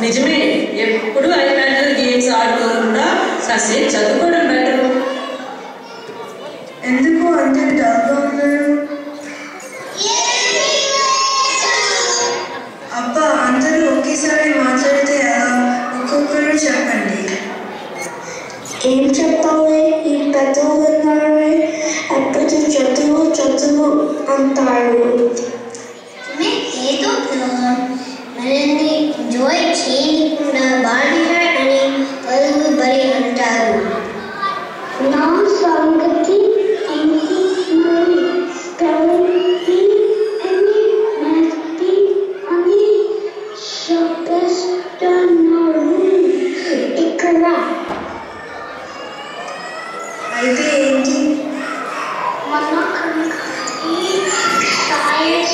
నిజమే, ఎప్పుడు ఐప్యాడ్లో గేమ్స్ ఆడుకోకుండా కాసేపు చదువుకోవడం బెటర్. ఎందుకు అంతే డల్గా ఉన్నారు? అబ్బా, అందరూ ఒకేసారి మాట్లాడితే ఎలా? ఒక్కొక్కరు చెప్పండి. ఏం చెప్పాలి? ఈ పెద్దలు ఉన్నారే ఎప్పుడు చదువు చదువు అంటారు. ఏదో మనల్ని ఎంజాయ్ చేయకుండా బాడీగా అని పలువు బరి అంటారు. నా సంగతి ఏంటి మరి? స్పెల్లింగ్ అని మ్యాథ్స్ అని చెప్పేస్తున్నారు ఇక్కడ. అయితే ఏంటి? మన కంపెనీ సైన్స్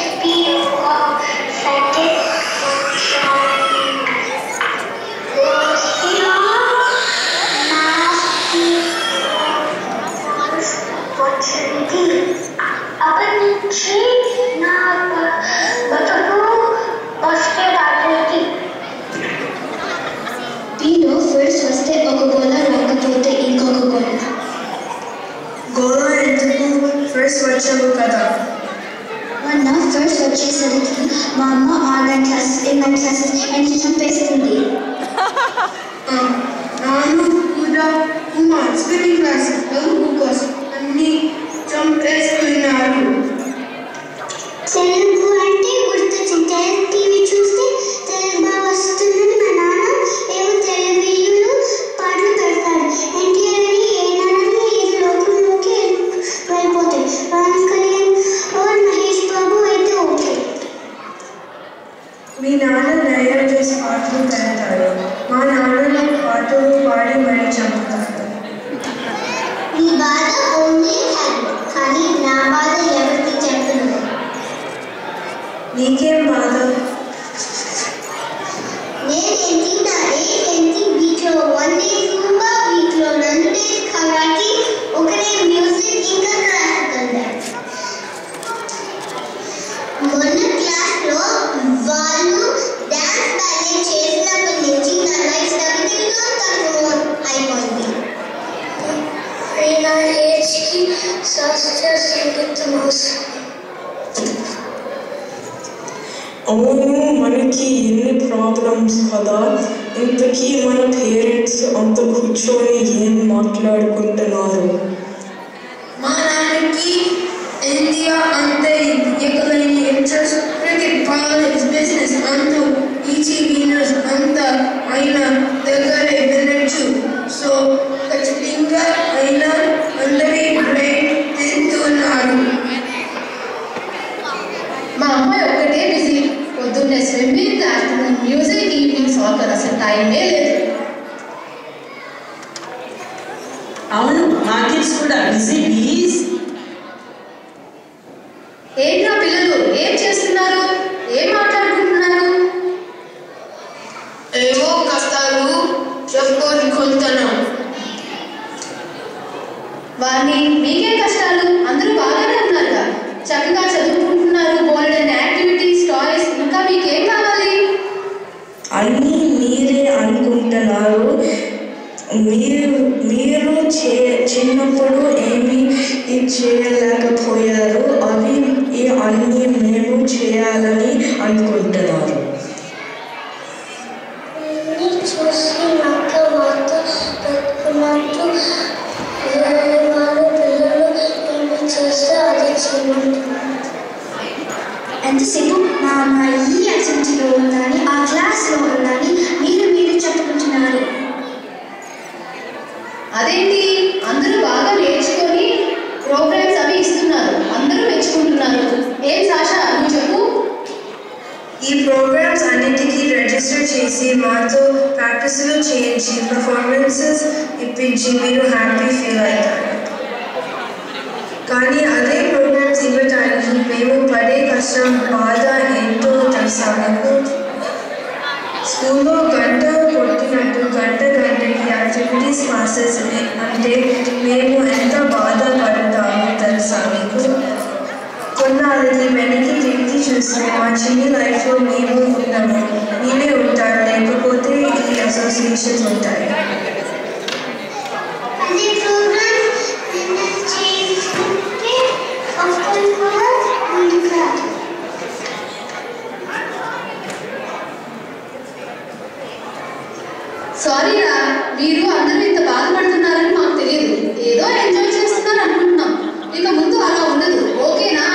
అప్పటి నుంచి నా బతుకు వస్తే దాటి దీనిలో ఫస్ట్ వస్తే ఒక గోళ, రాకపోతే ఇంకొక గోళ. గోళ ఎందుకు? ఫస్ట్ వచ్చావు కదా. మొన్న ఫస్ట్ వచ్చేసరికి మా అమ్మ ఆన్లైన్ క్లాసెస్ అని చంపేస్తుంది. నాను కూడా స్పెల్లింగ్ క్లాసెస్ బుక్స్ అన్ని చంపేస్తున్నారు. తెలుగు అంటే గుర్తొచ్చింది. టీవీ చూస్తే తెలుగు వస్తుందని మా నాన్న ఏవో తెలుగులో పాటలు పెడతాడు. ఎన్టీఆర్ ఏనాడని ఏదో లోకంలోకి వెళ్ళిపోతాయి. పవన్ కళ్యాణ్ మహేష్ బాబు అయితే ఓకే. మీ నాన్న ధైర్యం చేసి పాటలు పెడతాడు. మా నాన్న పాటలు పాడి మరీ చంపుతాడు. నీ బాధ ఓన్లీ కానీ నా బాధ ఎవరికి చెప్పను. నీకేం బాధ? నేనేంటి వీక్లో 1 డే జూంబా, వీక్లో 2 డేస్ కరాటీ, ఒకటే మ్యూజిక్ ఇంకా క్లాసికల్ డాన్స్. మొన్న క్లాస్లో వాళ్ళు డాన్స్ బ్యాలెన్స్ చేసినప్పటి నుంచి నా లైఫ్ తగ్గుతూ అయిపోయింది. నా ఏజ్కి శాస్త్రీయ సంగీతం అవసరం. అవును, మనకి ఎన్ని ప్రాబ్లమ్స్ కదా. ఇంతకీ మన పేరెంట్స్ అంత కూర్చొని ఏం మాట్లాడుకుంటున్నారు? మా నాన్నకి ఇండియా అంటే ఎక్కలేని ఇంట్రెస్ట్. క్రికెట్, పాలిటిక్స్, బిజినెస్ అంటూ ఈచీ వినర్స్ అంతా ఆయన దగ్గరే వినొచ్చు. సో ఖచ్చితంగా ఆయన అందరి బ్రెయిన్ తింటున్నారు. మా అమ్మాయి ఒక్కటే బిజీ. పొద్దున్నే swimming, afternoon music, evening soccer. అసలు టైమే లేదు. అవును, మా కిడ్స్ కూడా బిజీ బీస్. ఏంట్రా పిల్లలు ఏం చేస్తున్నారు? ఏం మాట్లాడుకుంటున్నారు? ఏవో కష్టాలు చెప్పుకుంటున్నాం. వారిని మీకే కష్టాలు? అందరూ బాగానే ఉన్నారుగా, చక్కగా చదువుకుంటున్నారు. బోల్డెన్ యాక్టివిటీస్, టాయ్స్, ఇంకా మీకేం కావాలి? అన్నీ మీరే అనుకుంటున్నారు. మీరు చిన్నప్పుడు ఏమీ చేయలేకపోయారు. అవి అన్నీ మేము చేయాలని అనుకుంటున్నారు. చూసి నక్క వాత పెట్టుకున్నట్టు వాళ్ళు పిల్లలు ఏమి చేస్తే అది చేయమంటున్నారు. ఎంతసేపు మా అమ్మాయి ఈ యాక్టివిటీలో ఉందని, ఆ క్లాస్లో ఉందని మీరు చెప్పుకుంటున్నారు. అదేంటి, అందరూ బాగా నేర్చుకొని ప్రోగ్రామ్స్ అవి ఇస్తున్నారు, అందరూ మెచ్చుకుంటున్నారు. ఏం సాషా, నువ్వు చెప్పు. ఈ ప్రోగ్రామ్స్ అన్నిటికీ రిజిస్టర్ చేసి మాతో ప్రాక్టీసులు చేయించి పర్ఫార్మెన్సెస్ ఇప్పించి మీరు హ్యాపీ ఫీల్ అవుతారు. కానీ అదే ప్రోగ్రామ్స్ ఇవ్వడానికి మేము పడే కష్టం, బాధ ఎంతో తెలుసా మీకు? స్కూల్లో గంట కొట్టినట్టు గంటకి యాక్టివిటీస్ క్లాసెస్ అంటే మేము ఎంత బాధపడతామో తెలుసా మీకు? కొన్నాళ్ళకి వెనక్కి తిరిగి చూస్తే మా చిన్ని లైఫ్లో మేము ఉన్నాము, మీరే ఉంటారు. లేకపోతే సారీ రా, మీరు అందరూ ఇంత బాధపడుతున్నారని మాకు తెలియదు. ఏదో ఎంజాయ్ చేస్తున్నారు అనుకుంటున్నాం. ఇక ముందు అలా ఉండదు, ఓకేనా?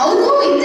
అవును, ఇంత